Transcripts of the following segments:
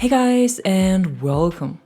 Hey guys, and welcome!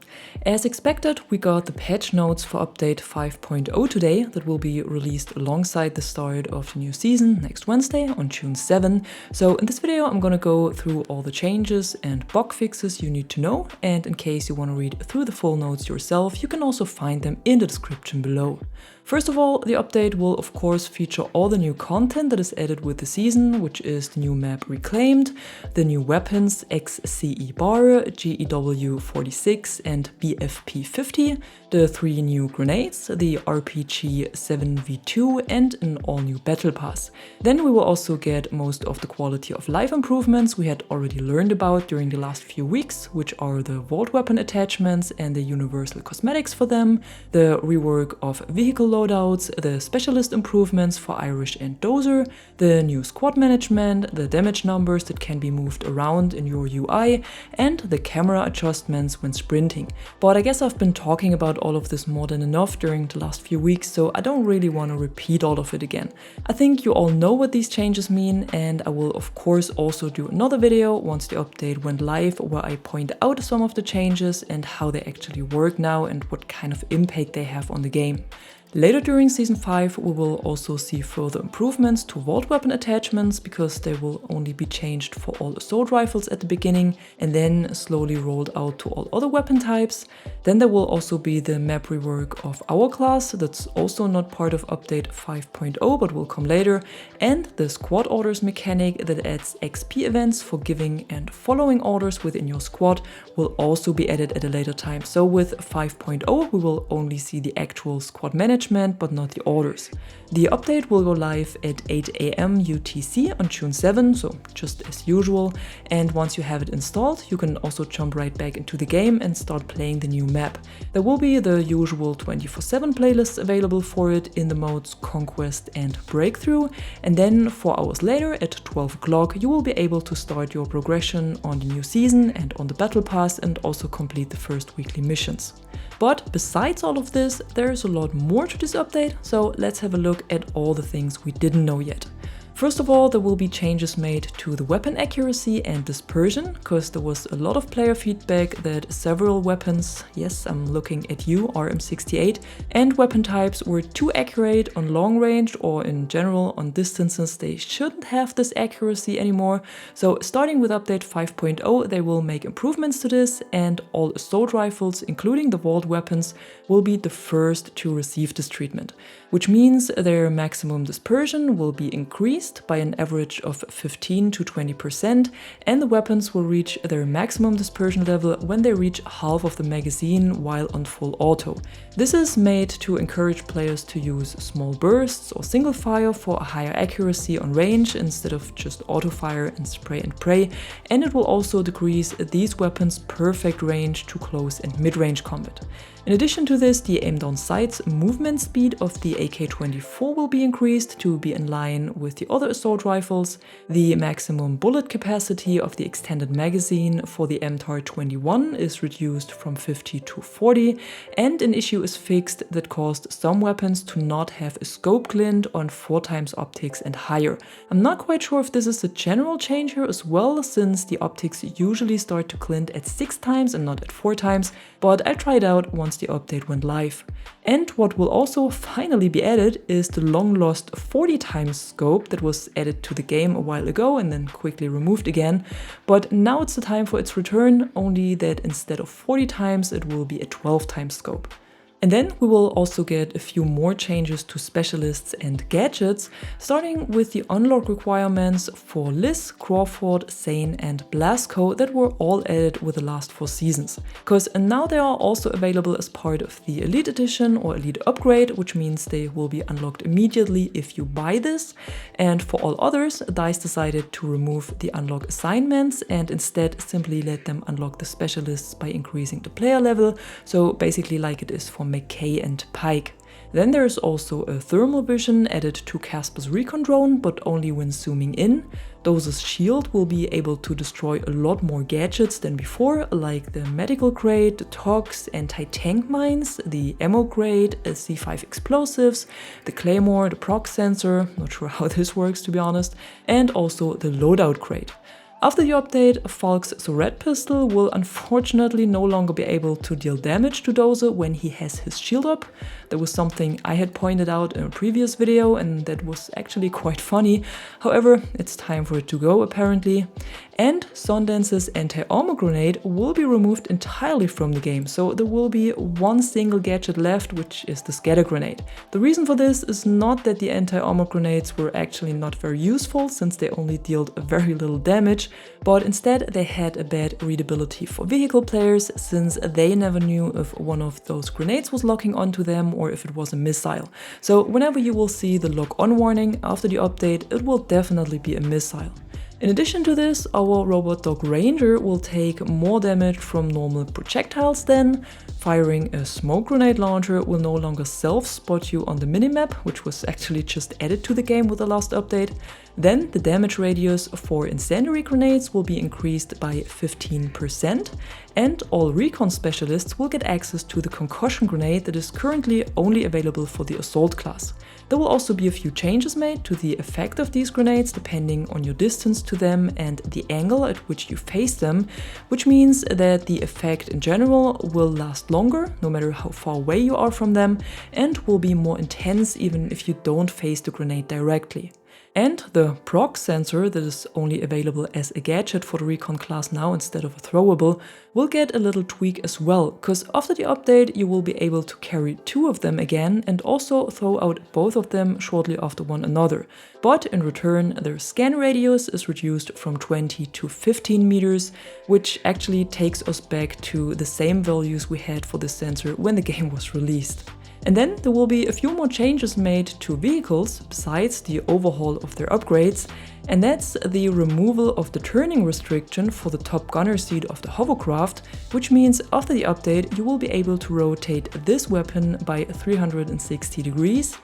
As expected, we got the patch notes for update 5.0 today that will be released alongside the start of the new season next Wednesday on June 7. So in this video I'm gonna go through all the changes and bug fixes you need to know, and in case you want to read through the full notes yourself, you can also find them in the description below. First of all, the update will of course feature all the new content that is added with the season, which is the new map Reclaimed, the new weapons XCE bar, GEW 46 and BFP 50, the 3 new grenades, the RPG 7v2 and an all new battle pass. Then we will also get most of the quality of life improvements we had already learned about during the last few weeks, which are the vault weapon attachments and the universal cosmetics for them, the rework of vehicle loadouts, the specialist improvements for Irish and Dozer, the new squad management, the damage numbers that can be moved around in your UI, and the camera adjustments when sprinting. But I guess I've been talking about all of this more than enough during the last few weeks, so I don't really want to repeat all of it again. I think you all know what these changes mean, and I will of course also do another video once the update went live where I point out some of the changes and how they actually work now and what kind of impact they have on the game. Later during Season 5 we will also see further improvements to vault weapon attachments because they will only be changed for all assault rifles at the beginning and then slowly rolled out to all other weapon types. Then there will also be the map rework of our class, that's also not part of update 5.0 but will come later, and the squad orders mechanic that adds XP events for giving and following orders within your squad will also be added at a later time. So with 5.0 we will only see the actual squad management but not the orders. The update will go live at 8 AM UTC on June 7, so just as usual, and once you have it installed you can also jump right back into the game and start playing the new map. There will be the usual 24/7 playlists available for it in the modes Conquest and Breakthrough, and then 4 hours later at 12 o'clock you will be able to start your progression on the new season and on the battle pass and also complete the first weekly missions. But besides all of this, there's a lot more to this update, so let's have a look at all the things we didn't know yet. First of all, there will be changes made to the weapon accuracy and dispersion, because there was a lot of player feedback that several weapons, yes, I'm looking at you, RM68, and weapon types were too accurate on long range or in general on distances they shouldn't have this accuracy anymore. So starting with update 5.0 they will make improvements to this, and all assault rifles, including the vault weapons, will be the first to receive this treatment, which means their maximum dispersion will be increased by an average of 15 to 20%, and the weapons will reach their maximum dispersion level when they reach half of the magazine while on full auto. This is made to encourage players to use small bursts or single fire for a higher accuracy on range instead of just auto fire and spray and pray, and it will also decrease these weapons' perfect range to close and mid-range combat. In addition to this, the aim down sights movement speed of the AK-24 will be increased to be in line with the other assault rifles. The maximum bullet capacity of the extended magazine for the MTAR-21 is reduced from 50 to 40, and an issue is fixed that caused some weapons to not have a scope glint on 4x optics and higher. I'm not quite sure if this is a general change here as well, since the optics usually start to glint at 6x and not at 4x, but I tried out once the update went live. And what will also finally be added is the long lost 40x scope that was added to the game a while ago and then quickly removed again, but now it's the time for its return, only that instead of 40x it will be a 12x scope. And then we will also get a few more changes to specialists and gadgets, starting with the unlock requirements for Liz, Crawford, Sane and Blasco that were all added with the last 4 seasons. Because now they are also available as part of the Elite Edition or Elite Upgrade, which means they will be unlocked immediately if you buy this. And for all others, DICE decided to remove the unlock assignments and instead simply let them unlock the specialists by increasing the player level, so basically like it is for McKay and Pike. Then there is also a thermal vision added to Casper's recon drone, but only when zooming in. Dozer's shield will be able to destroy a lot more gadgets than before, like the medical crate, the tox, anti-tank mines, the ammo crate, C5 explosives, the claymore, the proc sensor, not sure how this works to be honest, and also the loadout crate. After the update, Falk's red pistol will unfortunately no longer be able to deal damage to Dozer when he has his shield up. That was something I had pointed out in a previous video, and that was actually quite funny. However, it's time for it to go apparently. And Sundance's anti-armor grenade will be removed entirely from the game, so there will be one single gadget left, which is the scatter grenade. The reason for this is not that the anti-armor grenades were actually not very useful, since they only dealt very little damage, but instead they had a bad readability for vehicle players, since they never knew if one of those grenades was locking onto them or if it was a missile. So whenever you will see the lock-on warning after the update, it will definitely be a missile. In addition to this, our robot dog Ranger will take more damage from normal projectiles then. Firing a smoke grenade launcher will no longer self-spot you on the minimap, which was actually just added to the game with the last update. Then the damage radius for incendiary grenades will be increased by 15%, and all recon specialists will get access to the concussion grenade that is currently only available for the assault class. There will also be a few changes made to the effect of these grenades depending on your distance to them and the angle at which you face them, which means that the effect in general will last longer no matter how far away you are from them, and will be more intense even if you don't face the grenade directly. And the proc sensor that is only available as a gadget for the recon class now instead of a throwable will get a little tweak as well, because after the update you will be able to carry 2 of them again and also throw out both of them shortly after one another. But in return their scan radius is reduced from 20 to 15 meters, which actually takes us back to the same values we had for this sensor when the game was released. And then there will be a few more changes made to vehicles besides the overhaul of their upgrades, and that's the removal of the turning restriction for the top gunner seat of the hovercraft, which means after the update you will be able to rotate this weapon by 360 degrees.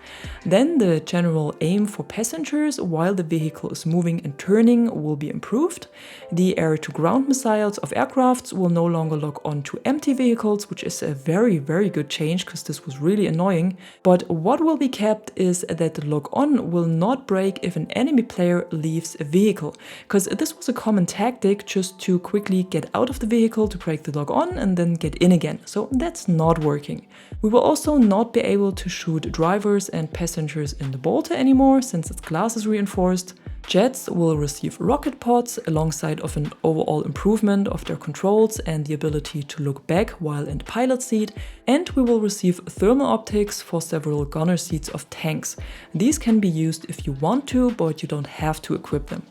Then the general aim for passengers while the vehicle is moving and turning will be improved. The air-to-ground missiles of aircrafts will no longer lock onto empty vehicles, which is a very good change because this was really annoying. But what will be kept is that the lock-on will not break if an enemy player leaves a vehicle, because this was a common tactic just to quickly get out of the vehicle to break the lock-on and then get in again, so that's not working. We will also not be able to shoot drivers and passengers in the bolter anymore since its glass is reinforced. Jets will receive rocket pods alongside of an overall improvement of their controls and the ability to look back while in the pilot seat, and we will receive thermal optics for several gunner seats of tanks. These can be used if you want to, but you don't have to equip them.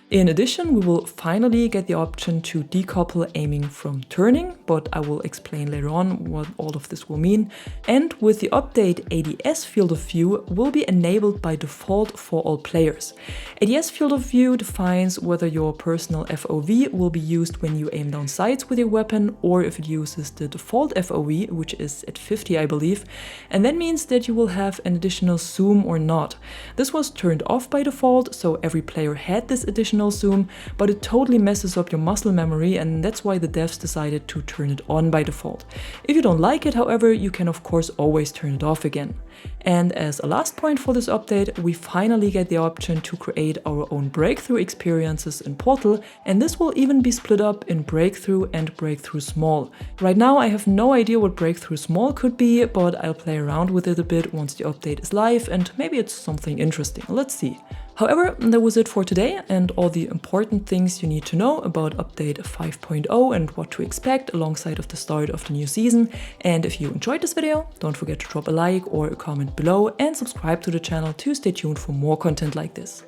In addition, we will finally get the option to decouple aiming from turning, but I will explain later on what all of this will mean. And with the update, ADS field of view will be enabled by default for all players. ADS field of view defines whether your personal FOV will be used when you aim down sights with your weapon, or if it uses the default FOV, which is at 50 I believe, and that means that you will have an additional zoom or not. This was turned off by default, so every player had this additional zoom, but it totally messes up your muscle memory, and that's why the devs decided to turn it on by default. If you don't like it, however, you can of course always turn it off again. And as a last point for this update, we finally get the option to create our own breakthrough experiences in Portal, and this will even be split up in breakthrough and breakthrough small. Right now I have no idea what breakthrough small could be, but I'll play around with it a bit once the update is live, and maybe it's something interesting. Let's see. However, that was it for today and all the important things you need to know about update 5.0 and what to expect alongside of the start of the new season. And if you enjoyed this video, don't forget to drop a like or a comment below and subscribe to the channel to stay tuned for more content like this.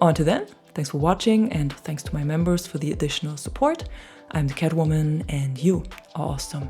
Until then, thanks for watching and thanks to my members for the additional support. I'm the Catwoman and you are awesome.